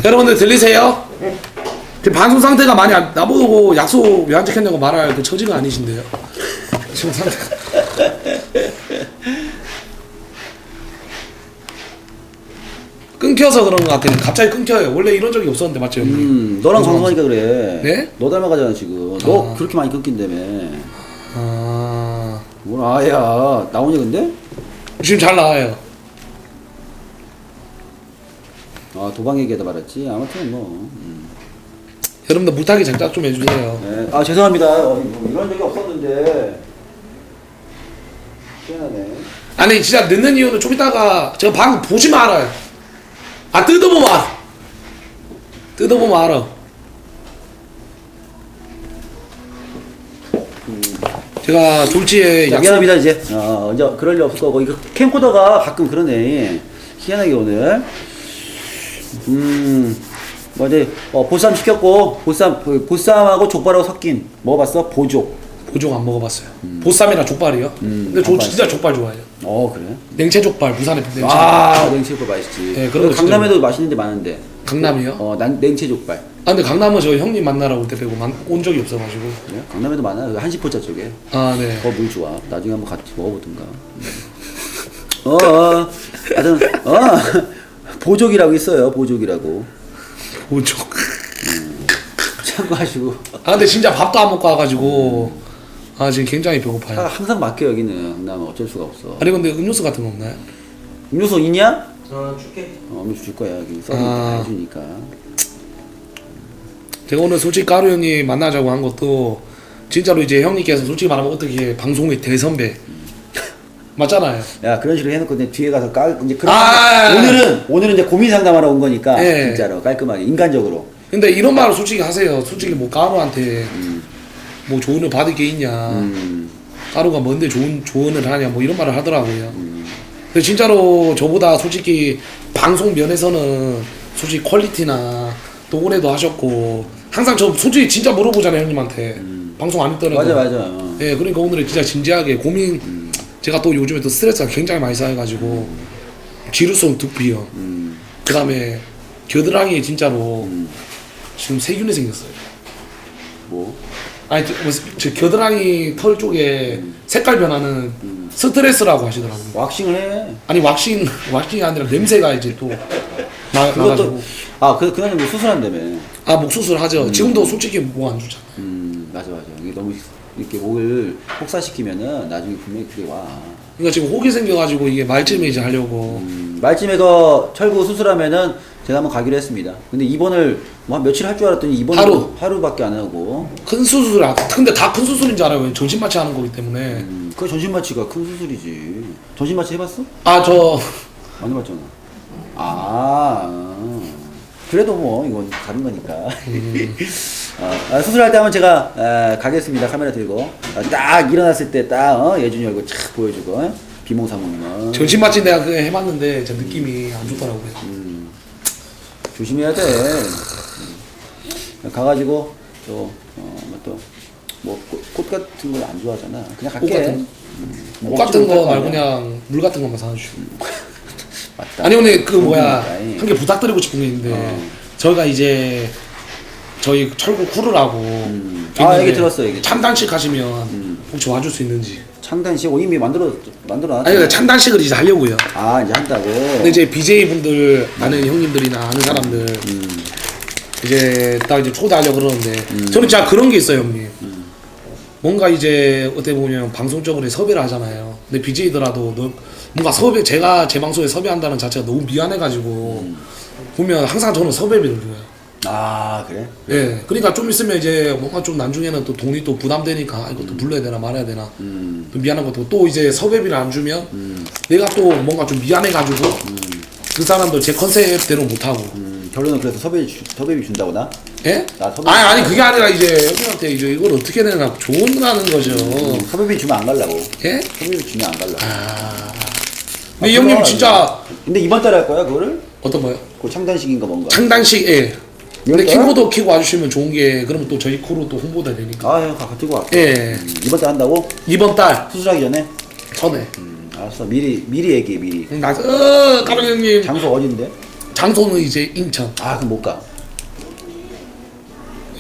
여러분들 들리세요? 지금 방송 상태가 많이 나보고 약속 왜 안 지켰냐고 말할 그 처지가 아니신데요. 지금 상태가 끊겨서 그런 것 같아요. 갑자기 끊겨요. 원래 이런 적이 없었는데 맞죠 형님? 너랑 방송하니까 그래. 네? 너 닮아가잖아 지금. 너 그렇게 많이 끊긴다며. 뭘 아야 나오냐 근데? 지금 잘 나와요. 아 도방 얘기하다 말았지. 아무튼 뭐. 여러분들 물타기 장작 좀 해주세요. 네. 아 죄송합니다. 이런 적이 없었는데. 희한하네. 아니 진짜 늦는 이유는 좀 이따가 제가 방금 보지만 알아요. 아 뜯어보면 알아. 뜯어보면 알아. 제가 졸지에 미안합니다 이제. 이제 그럴 일 없을 거고 이거 캠코더가 가끔 그러네. 희한하게 오늘. 뭐 이제 보쌈 시켰고 보쌈하고 족발하고 섞인 먹어봤어? 보족. 보족 안 먹어봤어요. 보쌈이랑 족발이요. 근데 저 진짜 족발 좋아해요. 그래? 냉채 족발 부산에 냉채. 냉채 족발 맛있지. 네, 그런 거 강남에도 맛있는 데 많은데. 강남이요? 난 냉채 족발. 근데 강남은 저 형님 만나러 올 때 빼고 온 적이 없어가지고. 그래? 강남에도 많아. 한시포차 쪽에. 네. 물 좋아. 나중에 한번 같이 먹어보든가. 보족이라고 있어요. 보족이라고. 보족. 참고하시고. 근데 진짜 밥도 안 먹고 와가지고 지금 굉장히 배고파요. 항상 막혀 여기는. 강남은 어쩔 수가 없어. 아니 근데 음료수 같은 거 없나요? 음료수 있냐? 줄게. 음료수 줄 거야. 여기 다 해주니까. 제가 오늘 솔직히 까루 형님 만나자고 한 것도 진짜로 이제 형님께서 솔직히 말하면 어떻게 방송의 대선배 맞잖아요. 야 그런 식으로 해놓고 이제 뒤에 가서 이제 그런 오늘은 이제 고민 상담하러 온 거니까 진짜로 깔끔하게 인간적으로. 근데 이런 말을 솔직히 하세요. 솔직히 뭐 까루한테 뭐 조언을 받을 게 있냐. 까루가 뭔데 조언을 하냐 뭐 이런 말을 하더라고요. 근데 진짜로 저보다 솔직히 방송 면에서는 솔직히 퀄리티나 또 올해도 하셨고 항상 저 솔직히 진짜 물어보잖아요 형님한테. 방송 안 했더라도. 맞아. 예, 그러니까 오늘은 진짜 진지하게 고민. 제가 또 요즘에 또 스트레스가 굉장히 많이 쌓여가지고 지루성 두피요. 그 다음에 겨드랑이에 진짜로 지금 세균이 생겼어요. 뭐? 아니 저 겨드랑이 털 쪽에 색깔 변하는 스트레스라고 하시더라고요. 왁싱을 해. 아니 왁싱이 아니라 냄새가 이제 또 나가지고. 그날은 뭐 수술한다며. 목 수술 하죠. 지금도 솔직히 뭐 안 주잖아. 맞아. 이게 너무 이렇게 목을 혹사시키면은 나중에 분명히 그게 와. 그러니까 지금 혹이 생겨가지고 이게 말쯤에 이제 하려고. 말쯤에 철구 수술하면은 제가 한번 가기로 했습니다. 근데 입원을 뭐 한 며칠 할 줄 알았더니 입원을 하루밖에 안 하고. 큰 수술 근데 다 큰 수술인 줄 알아요. 전신 마취 하는 거기 때문에. 그 전신 마취가 큰 수술이지. 전신 마취 해봤어? 저 안 해봤잖아. 그래도 뭐 이건 다른 거니까. 수술할 때 한번 제가 가겠습니다. 카메라 들고 딱 일어났을 때 딱 예준이 얼굴 착 보여주고 비몽사몽. 전신 마취 내가 그거 해봤는데 제 느낌이 안 좋더라고요. 조심해야 돼. 가가지고 꽃 같은 걸 안 좋아하잖아. 그냥 갈게. 꽃 같은 거 말고 그냥 물 같은 것만 사주시고. 맞다. 아니 오늘 한 개 부탁드리고 싶은 게 있는데 저희가 이제 저희 철구 쿠르라고 얘기 들었어. 얘기 참단식 하시면 혹시 와줄 수 있는지. 창단식 이미 만들어놨지. 아니 참단식을 이제 하려고요. 이제 한다고. 근데 이제 BJ 분들 아는 형님들이나 아는 사람들 이제 딱 이제 초대하려고 그러는데 저는 진짜 그런 게 있어요 형님. 뭔가 이제 어떻게 보면 방송적으로 섭외를 하잖아요. 근데 BJ더라도 뭔가 제가 제 방송에 섭외한다는 자체가 너무 미안해가지고 보면 항상 저는 섭외비를 줘요. 그래? 예, 그러니까 좀 있으면 이제 뭔가 좀 나중에는 또 돈이 또 부담되니까 이것도 불러야 되나 말아야 되나 좀 미안한 것도 또 이제 섭외비를 안 주면 내가 또 뭔가 좀 미안해가지고 그 사람도 제 컨셉대로 못하고 결론은 그래서 섭외비 준다고 나? 예? 아니 그게 아니라 이제 형님한테 이제 이걸 어떻게 내나 조언하는 거죠. 섭외비 주면 안 갈라고. 예? 섭외비 주면 안 갈라고. 근데 이 형님 진짜. 근데 이번 달에 할 거야 그거를? 어떤 거요? 그 창단식인가 뭔가. 창단식 근데 킹코더 키고 와주시면 좋은 게 그러면 또 저희 코로 또 홍보가 되니까. 형 같이 와. 예. 이번 달 한다고? 이번 달 수술하기 전에? 전에. 알았어. 미리 얘기해 미리. 까롱 형님. 장소 어딘데? 장소는 이제 인천. 아 그럼 못 가.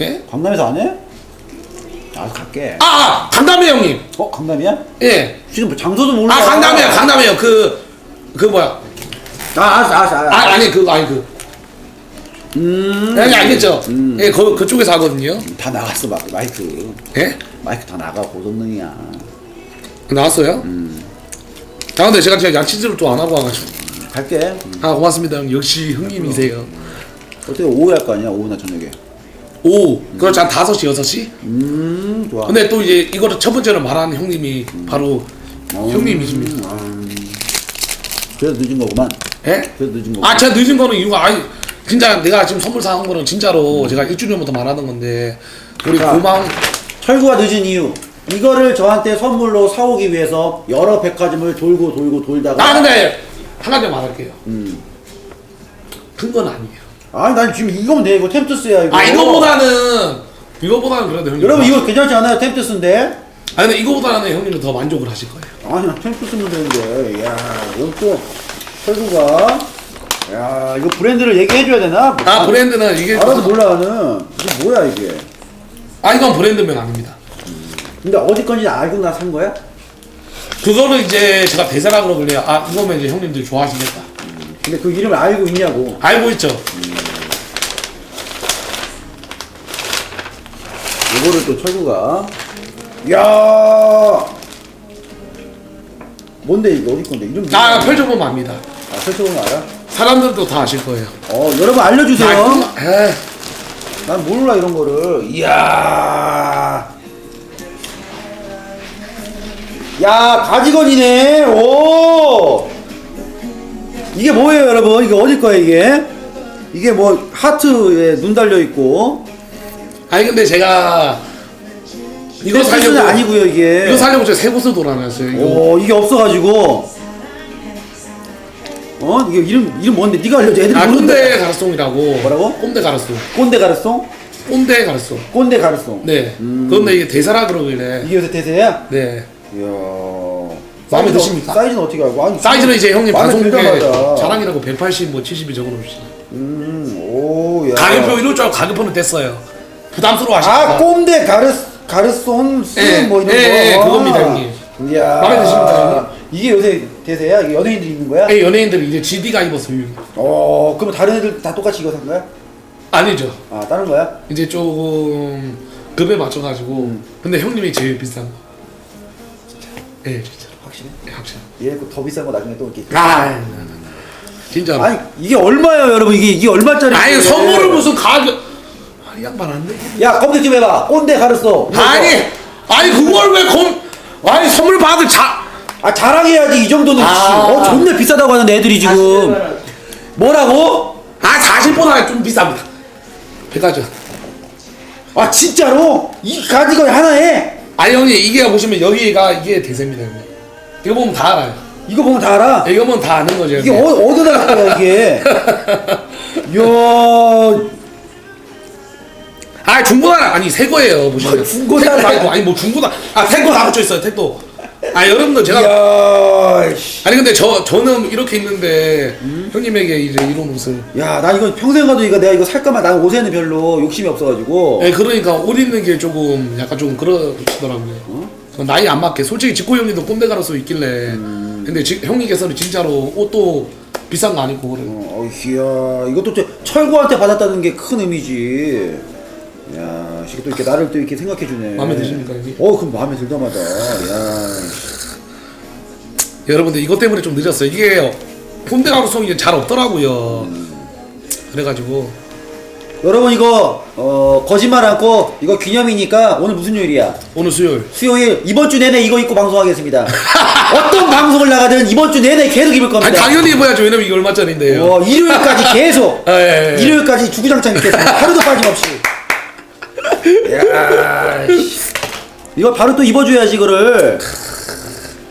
예? 강남에서 안 해? 알았어 갈게. 강남에 형님. 강남이야? 예. 지금 장소도 몰라. 강남이에요. 그 뭐야? 알았어. 아니 알겠죠? 예, 그쪽에서 하거든요. 다 나갔어 마이크. 예? 마이크 다 나가 고성능이야. 나왔어요? 근데 제가 양치질을 또 안 하고 와가지고. 갈게. 고맙습니다 형. 역시 형님이세요. 어떻게 오후 할 거 아니야? 오후나 저녁에. 그렇지 한 5시 6시? 좋아. 근데 또 이제 이거를 첫 번째로 말하는 형님이 바로 형님이십니다. 그래서 늦은 거구만. 예? 그래서 늦은 거구만. 제가 늦은 거는 이유가 진짜 내가 지금 선물 사온 거는 진짜로 제가 일주일 전부터 말하는 건데 우리 자. 고망 철구가 늦은 이유. 이거를 저한테 선물로 사오기 위해서 여러 백화점을 돌다가. 근데 한 가지 말할게요. 큰 건 아니에요. 아니 난 지금 이거면 돼. 이거 템투스야 이거. 이거보다는 그래도 형님. 여러분 이거 괜찮지 않아요? 템투스인데. 근데 이거보다는 형님은 더 만족을 하실 거예요. 아니 나 템투스면 되는데. 야 이거 또 철구가. 야 이거 브랜드를 얘기해줘야 되나? 브랜드는 이게 알아도 몰라 나는. 이게 뭐야 이게. 이건 브랜드명 아닙니다. 근데 어디 건지 알고 나 산 거야? 그거는 이제 제가 대사라 그러길래 이거면 이제 형님들이 좋아하시겠다. 근데 그 이름을 알고 있냐고. 알고 있죠. 이거를 또 철구가. 야 뭔데 이거 어디 건데 이름. 펼쳐보면 압니다. 펼쳐보면 알아? 사람들도 다 아실 거예요. 여러분 알려주세요. 에이. 난 몰라 이런 거를. 이야. 야 가지건이네. 오. 이게 뭐예요 여러분? 이게 어디 거야 이게? 이게 뭐 하트에 눈 달려 있고. 근데 제가 이거 살려고 아니고요 이게. 이거 살려고 제가 3곳을 돌아다녔어요. 이거. 이게 없어가지고. 이게 이름 뭔데? 네가 알려줘. 애들이 모르는데. 꼰대 가르송이라고. 뭐라고? 꼰대 가르송. 꼰대 가르송? 꼰대 가르송. 꼰대 가르송. 네. 그런데 이게 대사라 그러길래. 이게 요새 대세야? 네. 이야. 마음에 드십니까? 사이즈는 어떻게 알고? 사이즈는 이제 형님 마음에 방송국에 들자마자. 자랑이라고 180, 70이 적어놓으시죠. 오, 야. 가격표 이럴 줄 알고 가격표는 뗐어요. 부담스러워 하시니까. 꼰대 가르송 뭐 이런 거. 예, 그겁니다 형님. 이야. 마음에 드십니까 형님? 이게 요새 대세야? 이게 연예인들이 입는 거야? 연예인들이 이제 GD가 입어서 유행. 그럼 다른 애들 다 똑같이 이거 산 거야? 아니죠. 다른 거야? 이제 조금 급에 맞춰가지고. 근데 형님이 제일 비싼 거. 진짜. 진짜. 확실해? 확실해. 얘 더 비싼 거 나중에 또 이렇게. 진짜로. 아니 이게 얼마예요 여러분? 이게 얼마짜리? 선물을 무슨 가격. 이 양반 안 돼. 야 검색 좀 해봐. 꼰대 가르소. 그걸 왜 선물 받을 자랑해야지 이 정도는. 존나 비싸다고 하는데 애들이 지금. 뭐라고? 40보다 좀 비쌉니다. 100가죠. 진짜로? 이 가지건 하나에? 형님 이게 보시면 여기가 이게 대세입니다 형님. 이거 보면 다 알아요. 이거 보면 다 알아? 이거 보면 다 아는 거죠. 이게 어디다 갈 거야 이게? 이야. 중고나 새 거예요 보시면. 중고나 아니고 중고나 택도 다 붙여 있어요 택도. 여러분들 제가. 이야. 근데 저는 이렇게 입는데 형님에게 이제 이런 옷을. 야, 나 이거 평생 가도 내가 이거 살까만. 난 옷에는 별로 욕심이 없어가지고. 그러니까 옷 입는 게 조금 약간 좀 그러시더라고요. 나이 안 맞게. 솔직히 직구 형님도 꼰대 가로수 있길래. 근데 형님께서는 진짜로 옷도 비싼 거 아니고 그래. 이야, 이것도 철구한테 받았다는 게 큰 의미지. 야, 또 이렇게 나를 또 이렇게 생각해주네. 마음에 드십니까 형님? 그럼 마음에 들자마자. 야. 여러분들 이것 때문에 좀 늦었어요. 이게 꼰대 가로송이 잘 없더라고요. 그래가지고. 여러분 이거 거짓말 않고 이거 기념이니까. 오늘 무슨 요일이야? 오늘 수요일. 수요일. 이번 주 내내 이거 입고 방송하겠습니다. 어떤 방송을 나가든 이번 주 내내 계속 입을 겁니다. 당연히 입어야죠. 왜냐면 이게 얼마짜리인데요. 일요일까지 계속. 예. 일요일까지 주구장창 입겠습니다. 하루도 빠짐없이. 야, 이걸 바로 또 입어줘야지 이거를.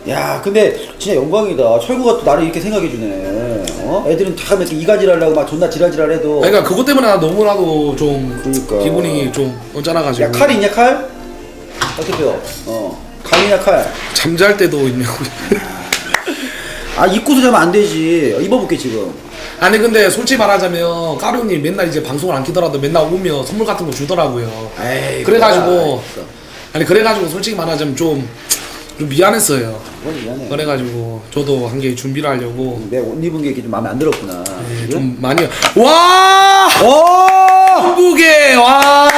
야, 근데 진짜 영광이다. 철구가 또 나를 이렇게 생각해주네. 애들은 다 이렇게 이가지랄하고 막 존나 지랄지랄해도. 그러니까 그것 때문에 나 너무나도 좀 그러니까. 기분이 좀 언짢아가지고. 야, 칼 있냐 칼? 어떻게 펴? 칼이냐 칼. 잠잘 때도 있냐고. 아 입고서 자면 안 되지. 입어볼게 지금. 아니 근데 솔직히 말하자면 까루 형님 맨날 이제 방송을 안 키더라도 맨날 오면 선물 같은 거 주더라고요. 에이, 그래가지고 뭐야. 아니 그래가지고 솔직히 말하자면 좀 미안했어요. 그건 미안해. 그래가지고 저도 한 개 준비를 하려고 내 옷 입은 게 이렇게 좀 마음에 안 들었구나. 네, 좀 많이 와 오! 한국에 와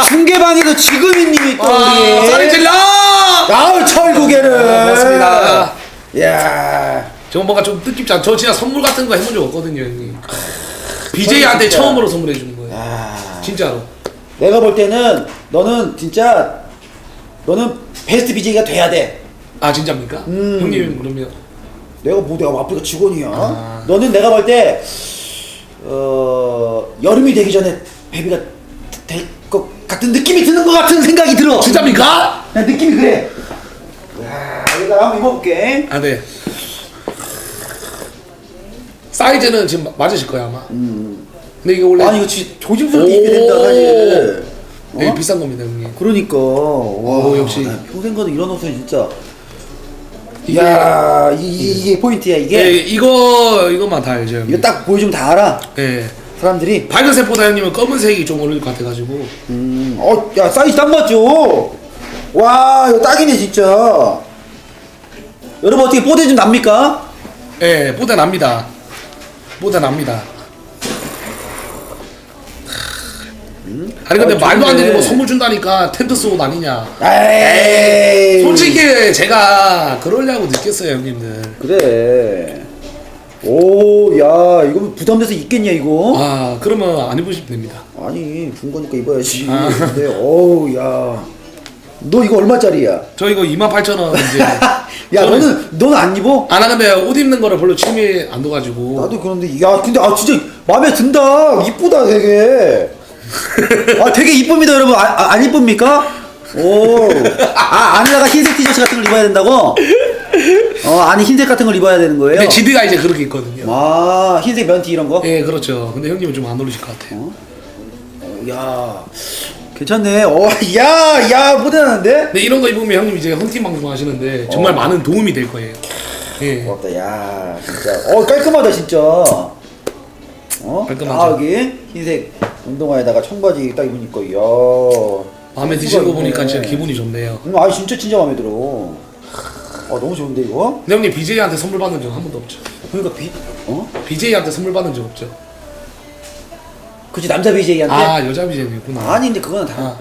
중계방에도 지금이님이 또 우리. 쌀이 질러 아우 철구개를. 맞습니다. 야. 저 뭔가 좀 뜻깊지 않아. 저 진짜 선물 같은 거 해본 적 없거든요, 형님. BJ한테 진짜. 처음으로 선물해 주는 거예요. 아. 진짜로. 내가 볼 때는 너는 진짜 너는 베스트 BJ가 돼야 돼. 아 진짜입니까? 형님 그러면 내가 아프리카 직원이야. 아. 너는 내가 볼 때 여름이 되기 전에 베비가 될 것 같은 느낌이 드는 것 같은 생각이 들어. 진짜입니까? 난 느낌이 그래. 야, 이거 한번 입어볼게. 아 네. 사이즈는 지금 맞으실 거야 아마. 근데 이게 원래 아니 이거 진짜 조심스럽게 입게 된다 사실. 되게 어? 비싼 겁니다 형님. 그러니까 와 역시. 나 평생 가도 이런 옷은 진짜. 이게 야 이게 포인트야 이게. 예, 이거만 다 알죠 형님. 이거 딱 보여주면 다 알아. 예. 사람들이. 밝은색보다 형님은 검은색이 좀 어울릴 것 같아가지고. 야 사이즈 딱 맞죠? 와 이거 딱이네 진짜. 여러분 어떻게 뽀대 좀 납니까? 예, 뽀대 납니다. 뽀대 납니다. 아니 근데 말도 안 되는 거 선물 준다니까 텐트 쏘고 다니냐. 에이 솔직히 제가 그러려고 느꼈어요 형님들. 그래. 오야 이거 부담돼서 입겠냐 이거? 아 그러면 안 입으시면 됩니다. 아니 준 거니까 입어야지. 아. 근데 어우 야. 너 이거 얼마짜리야? 저 이거 28,000원 이제. 야 너는 안 입어? 아 나 근데 옷 입는 거를 별로 취미 안 둬가지고. 나도 그런데 야 근데 진짜 마음에 든다. 이쁘다 되게. 아 되게 이쁩니다 여러분. 안 이쁩니까? 오. 안에다가 흰색 티셔츠 같은 걸 입어야 된다고? 안에 흰색 같은 걸 입어야 되는 거예요? 근데 지드가 이제 그렇게 있거든요. 아 흰색 면티 이런 거? 예 그렇죠. 근데 형님은 좀 안 어울리실 것 같아요. 야 괜찮네. 야 못하는데? 근데 이런 거 입으면 형님 이제 헌팅 방송 하시는데 정말 많은 도움이 될 거예요. 예. 고맙다. 야 진짜 깔끔하다 진짜. 깔끔하죠. 여기 흰색 운동화에다가 청바지 딱 입으니까 야 마음에 드시는 거 보니까 진짜 기분이 좋네요. 진짜 마음에 들어. 너무 좋은데 이거? 근데 형님 BJ한테 선물 받은 적 한 번도 없죠. 그러니까 BJ한테 선물 받은 적 없죠. 그치 남자 BJ한테? 아 여자 BJ였구나. 아니 근데 그거는 다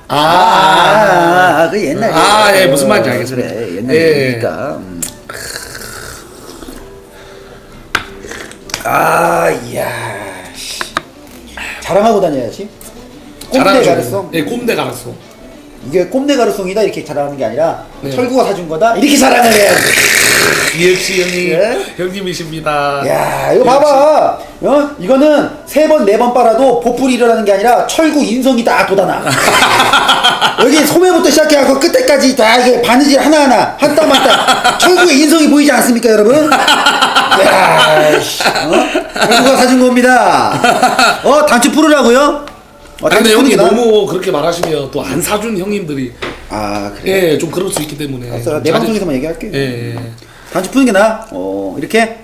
아. 그 그 옛날에. 예, 무슨 말인지 알겠습니다. 그래 옛날 얘기니까. 이야. 자랑하고 다녀야지. 꼼대 가르송. 예, 꼼대 가르송. 이게 꼼대 가르송이다 이렇게 자랑하는 게 아니라 네. 철구가 사준 거다 이렇게 자랑을 해야지. 역시 형님, 예? 형님이십니다. 야 이거 봐봐. 이거는 3번 4번 빨아도 보풀이 일어나는 게 아니라 철구 인성이 딱 돋아나. 여기 소매부터 시작해갖고 끝에까지 다 이게 바느질 하나하나 한 땀 한 땀 철구의 인성이 보이지 않습니까 여러분? 야 철구가 사준 겁니다. 단추 풀으라고요? 근데 형님 너무 그렇게 말하시면 또 안 사준 형님들이 그래? 예, 좀 그럴 수 있기 때문에. 내 방송에서만 얘기할게. 예. 단추 푸는 게 나아? 이렇게?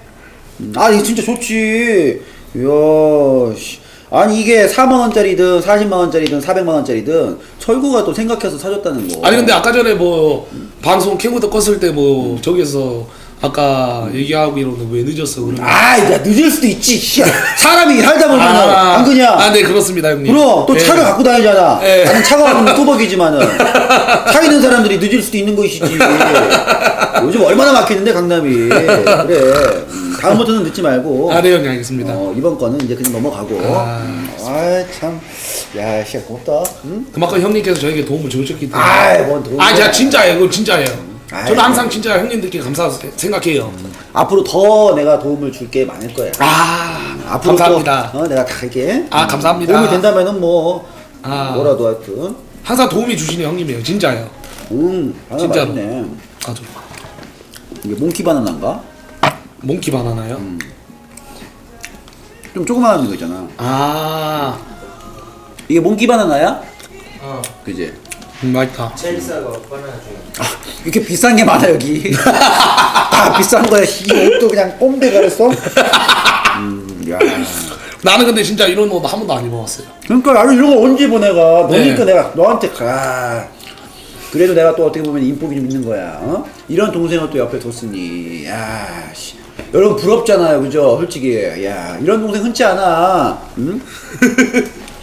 이거 진짜 좋지. 이야, 씨. 아니, 이게 4만원짜리든 40만원짜리든 400만원짜리든 철구가 또 생각해서 사줬다는 거. 아니 근데 아까 전에 뭐 방송 캠코더 껐을 때 뭐 저기에서 아까 얘기하고 이러는데 왜 늦었어 그러면. 야, 늦을 수도 있지. 씨. 사람이 살다 보면 안 그냐? 네 그렇습니다 형님. 그럼 또 예. 차를 갖고 다니잖아. 예. 나는 차가 갖고 뚜벅이지만은 차 있는 사람들이 늦을 수도 있는 것이지. 요즘 얼마나 막히는데 강남이. 그래. 다음부터는 늦지 말고. 네 형님 알겠습니다. 이번 거는 이제 그냥 넘어가고. 참. 야, 씨 고맙다. 응? 그만큼 형님께서 저에게 도움을 주셨기 때문에. 뭔 도움. 제가 진짜예요. 그거 진짜예요. 저는 항상 진짜 형님들께 감사하고 생각해요. 앞으로 더 내가 도움을 줄 게 많을 거야. 앞으로 감사합니다. 또, 내가 다 할게. 감사합니다. 도움이 된다면은 뭐라도 하여튼. 항상 도움이 주시는 형님이에요. 진짜예요. 진짜로. 맛있네. 저 이게 몽키 바나나인가? 몽키 바나나요? 좀 조그마한 거 있잖아. 아. 이게 몽키 바나나야? 어. 그지? 맛있다. 제일 싸고 바나나 중에. 이렇게 비싼 게 많아 여기. 다 비싼 거야. 이 옷도 그냥 꼼대 가렸어. 야. 나는 근데 진짜 이런 옷 한 번도 안 입어봤어요. 그러니까 나는 이런 거 언제 입어 내가. 네. 너니까 내가 너한테 가. 그래도 내가 또 어떻게 보면 인복이 좀 있는 거야. 어? 이런 동생을 또 옆에 뒀으니. 야, 씨. 여러분 부럽잖아요, 그죠? 솔직히. 야, 이런 동생 흔치 않아. 응?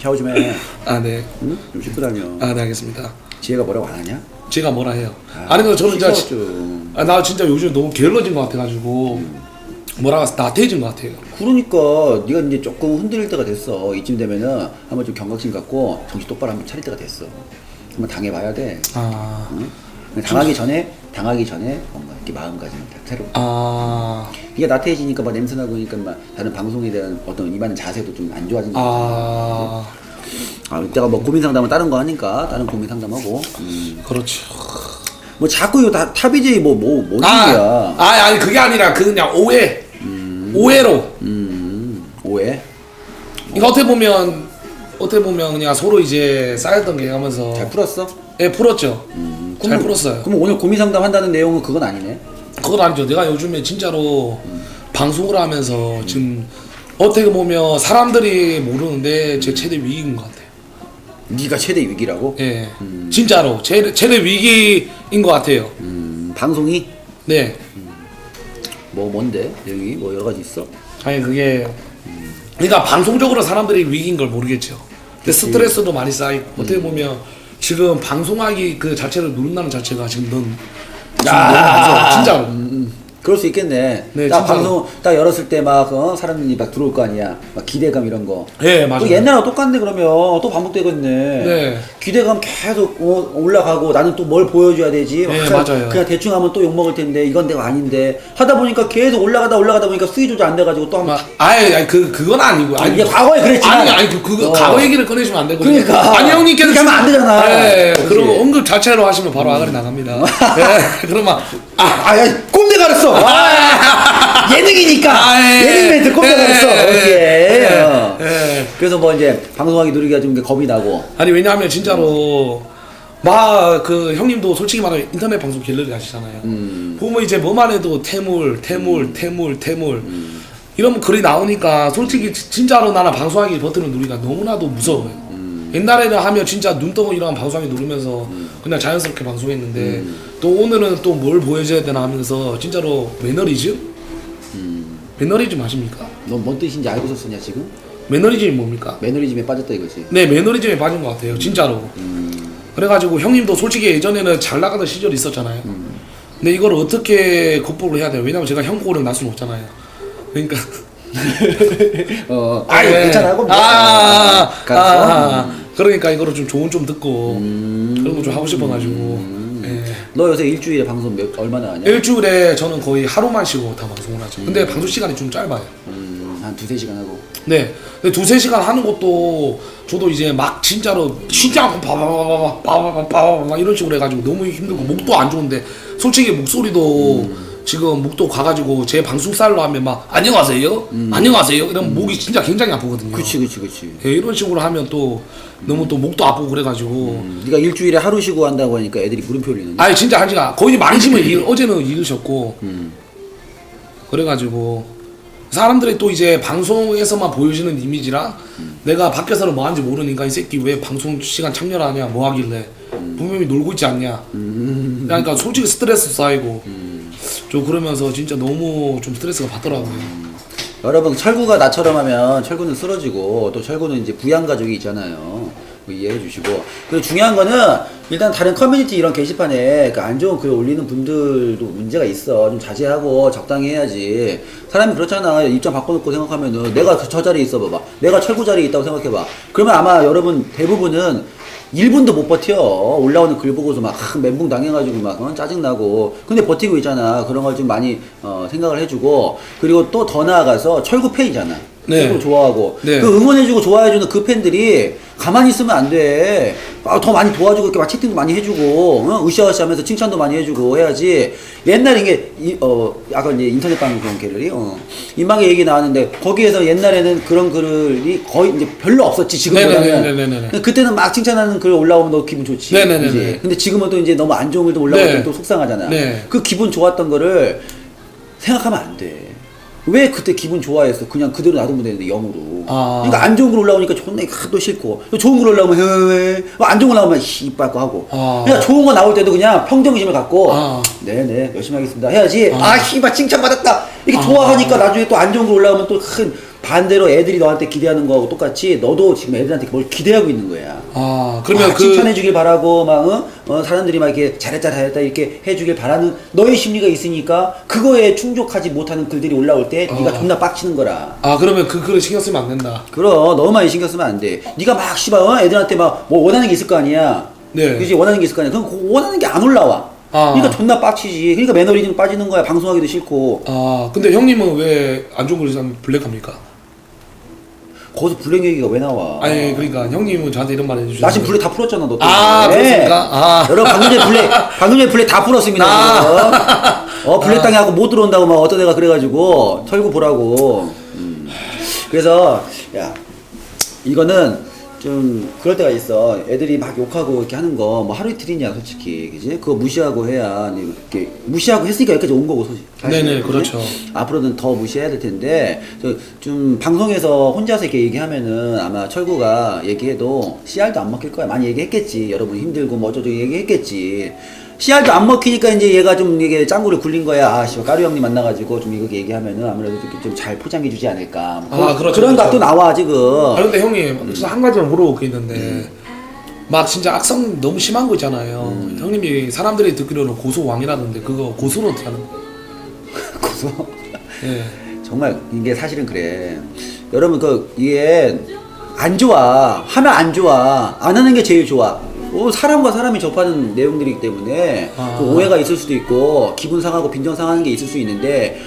샤워 좀 해. 아 네. 응? 좀 씻고 다녀. 아 네 알겠습니다. 지혜가 뭐라고 안 하냐? 제가 뭐라 해요. 아니 근데 저는 진짜 씻어 좀. 나 진짜 요즘 너무 게을러진 것 같아가지고 뭐라고 해서 나태해진 것 같아요. 그러니까 네가 이제 조금 흔들릴 때가 됐어. 이쯤 되면은 한번 좀 경각심 갖고 정신 똑바로 한번 차릴 때가 됐어. 한번 당해봐야 돼. 아, 응? 당하기 전에 뭔가 이렇게 마음가짐을 다 새로. 아, 이게 나태해지니까 막 냄새나고 그러니까 막 다른 방송에 대한 어떤 임하는 자세도 좀 안 좋아지는 거 같아. 이때가 뭐 고민 상담은 다른 거 하니까 다른 고민 상담하고. 그렇죠. 뭐 자꾸 이거 다 탑이지 뭔 일이야. 아니 그게 아니라 그냥 오해. 오해로. 오해. 이거 어떻게 보면 그냥 서로 이제 쌓였던 게 하면서 잘 풀었어? 예 풀었죠. 잘 풀었어요. 그럼 오늘 고민 상담 한다는 내용은 그건 아니네. 그건 아니죠. 내가 요즘에 진짜로 방송을 하면서 지금 어떻게 보면 사람들이 모르는데 제 최대 위기인 것 같아요. 네가 최대 위기라고? 예, 진짜로 최대 위기인 것 같아요. 방송이 네. 뭔데 내용이 뭐 여러 가지 있어? 아니 그게 그러니까 방송적으로 사람들이 위기인 걸 모르겠죠. 근데 스트레스도 많이 쌓이고 어떻게 보면 지금 방송하기 그 자체를 누른다는 자체가 지금 너무 무서워. 진짜로. 그럴 수 있겠네. 네, 딱 진짜로. 방송 딱 열었을 때 막 사람들이 막 들어올 거 아니야. 막 기대감 이런 거. 예, 맞아요. 또 옛날하고 똑같네 그러면 또 반복되겠네. 네. 기대감 계속 올라가고 나는 또 뭘 보여줘야 되지. 네, 그냥, 맞아요. 그냥 대충 하면 또 욕먹을 텐데 이건 내가 아닌데 하다 보니까 계속 올라가다 보니까 수위 조절 안 돼가지고 또 한번 아니 그건 아니고. 이게 과거에 그랬지만 아니 그거 과거 얘기를 꺼내시면 안 되고. 그러니까. 아니 형님께서 그렇게 하면 안 되잖아. 예, 그렇지. 그리고 언급 자체로 하시면 바로 아가리 나갑니다. 예, 그러면 야, 꼼대 가렸어. 예능이니까. 예능 멘트 꼼대 가렸어. 그래서 뭐 이제 방송하기 누르기가 좀 겁이 나고. 아니 왜냐하면 진짜로 막 그 형님도 솔직히 말하면 인터넷 방송 갤러리 하시잖아요. 보면 이제 뭐만 해도 태물 이런 글이 나오니까 솔직히 진짜로 나는 방송하기 버튼을 누르기가 너무나도 무서워요. 옛날에는 하면 진짜 눈덩이랑 방송하기 누르면서 그냥 자연스럽게 방송했는데 또 오늘은 또 뭘 보여줘야 되나 하면서 진짜로 매너리즘? 매너리즘 아십니까? 넌 뭔 뜻인지 알고서 쓰냐 지금? 매너리즘이 뭡니까? 매너리즘에 빠졌다 이거지. 네, 매너리즘에 빠진 것 같아요, 진짜로. 그래가지고 형님도 솔직히 예전에는 잘 나가던 시절이 있었잖아요. 근데 이걸 어떻게 극복을 해야 돼요? 왜냐면 제가 형 꼴은 날 수는 없잖아요. 그러니까. 아유 네. 괜찮아. 그럼 그러니까 이거를 좀 조언 좀 듣고 그런 거 좀 하고 싶어가지고. 예. 너 요새 일주일에 방송 얼마나 하냐? 일주일에 저는 거의 하루만 쉬고 다 방송을 하죠. 근데 방송 시간이 좀 짧아요. 한 2-3시간 하고. 네. 근데 2-3시간 하는 것도 저도 이제 막 진짜로 쉬지 않고 막 이런 식으로 해가지고 너무 힘들고 목도 안 좋은데 솔직히 목소리도 지금 목도 가가지고 제 방송 스타일로 하면 막 안녕하세요? 안녕하세요? 이러면 목이 진짜 굉장히 아프거든요. 그치. 예, 이런 식으로 하면 또 너무 또 목도 아프고 그래가지고 네가 일주일에 하루 쉬고 한다고 하니까 애들이 물음표 올리는데. 아니 진짜 한 시간 거의 많이 쉬면 어제는 이르셨고 그래가지고 사람들이 또 이제 방송에서만 보여지는 이미지랑 내가 밖에서는 뭐 하는지 모르니까 이 새끼 왜 방송 시간 참여하냐 뭐 하길래 분명히 놀고 있지 않냐 그러니까 솔직히 스트레스 쌓이고 저 그러면서 진짜 너무 좀 스트레스가 받더라고요. 여러분 철구가 나처럼 하면 철구는 쓰러지고 또 철구는 이제 부양 가족이 있잖아요. 이해해 주시고 그리고 중요한 거는 일단 다른 커뮤니티 이런 게시판에 그 안 좋은 글 올리는 분들도 문제가 있어. 좀 자제하고 적당히 해야지. 사람이 그렇잖아. 입장 바꿔놓고 생각하면은 내가 저 자리에 있어 봐봐. 내가 철구 자리에 있다고 생각해봐. 그러면 아마 여러분 대부분은 1분도 못 버텨. 올라오는 글 보고서 막 멘붕 당해가지고 막 짜증나고. 근데 버티고 있잖아. 그런 걸 좀 많이 생각을 해주고. 그리고 또 더 나아가서 철구 팬이잖아. 네. 최고로 좋아하고 네. 그 응원해주고 좋아해주는 그 팬들이 가만히 있으면 안 돼. 더 많이 도와주고 이렇게 막 채팅도 많이 해주고 으쌰으쌰하면서 칭찬도 많이 해주고 해야지. 옛날에 이게 아까 이제 인터넷 방송 갤러리 인방에 얘기 나왔는데 거기에서 옛날에는 그런 글이 거의 이제 별로 없었지 지금보다는. 네네네네네. 그때는 막 칭찬하는 글 올라오면 너 기분 좋지. 네네네네. 그지? 근데 지금은 또 이제 너무 안 좋은 글도 올라오면 네. 또 속상하잖아. 네. 그 기분 좋았던 거를 생각하면 안 돼. 왜 그때 기분 좋아했어? 그냥 그대로 놔두면 되는데 영으로. 아. 그러니까 안 좋은 글 올라오니까 존나 또 싫고 또 좋은 글 올라오면 헤헤 안 좋은 거 나오면 이빨고 하고. 아. 그러니까 좋은 거 나올 때도 그냥 평정심을 갖고 아. 네네 열심히 하겠습니다 해야지. 씨발 칭찬 받았다 이렇게 좋아하니까 나중에 또 안 좋은 글 올라오면 또 큰 반대로 애들이 너한테 기대하는 거하고 똑같이 너도 지금 애들한테 뭘 기대하고 있는 거야. 그러면 그 칭찬해주길 바라고 막 사람들이 막 이렇게 잘했다 이렇게 해주길 바라는 너의 심리가 있으니까 그거에 충족하지 못하는 글들이 올라올 때 네가 존나 빡치는 거라. 그러면 그 글을 신경 쓰면 안 된다. 그럼 너무 많이 신경 쓰면 안 돼. 네가 막 씨발 애들한테 막 뭐 원하는 게 있을 거 아니야. 네. 그지 원하는 게 있을 거 아니야. 그럼 그 원하는 게 안 올라와. 그러니까 존나 빡치지. 그러니까 매너리즘 빠지는 거야. 방송하기도 싫고. 근데 형님은 왜 안 좋은 글을 쓰면 블랙합니까? 거기서 블랙 얘기가 왜 나와? 아니 그러니까 형님은 저한테 이런 말 해주셨어요. 나 지금 블랙 다 풀었잖아 너 때문에. 그렇습니까? 여러분 방금 전에 블랙 다 풀었습니다. 블랙 땅에 하고 못 들어온다고 막 어떤 애가 그래가지고 털고 보라고. 그래서 야 이거는 좀 그럴 때가 있어. 애들이 막 욕하고 이렇게 하는 거 뭐 하루 이틀이냐 솔직히 그지? 그거 무시하고 해야 이렇게 무시하고 했으니까 여기까지 온 거고 사실. 네네 그렇죠. 앞으로는 더 무시해야 될 텐데 좀 방송에서 혼자서 이렇게 얘기하면은 아마 철구가 얘기해도 CR도 안 먹힐 거야. 많이 얘기했겠지. 여러분 힘들고 뭐 어쩌고 얘기했겠지. CR도 안 먹히니까 이제 얘가 좀 이게 짱구를 굴린 거야. 까루 형님 만나가지고 좀 이거 얘기하면은 아무래도 좀 잘 포장해주지 않을까. 그렇죠, 그런 그렇죠. 각도 나와 지금. 근데 형님 진짜 한 가지만 물어볼 게 있는데 막 진짜 악성 너무 심한 거 있잖아요. 형님이 사람들이 듣기로는 고소왕이라던데 그거 고소는 어떻게 하는 거예요? 고소. 예. 정말 이게 사실은 그래. 여러분 이게 안 좋아. 하면 안 좋아. 안 하는 게 제일 좋아. 사람과 사람이 접하는 내용들이기 때문에 그 오해가 있을 수도 있고 기분 상하고 빈정 상하는 게 있을 수 있는데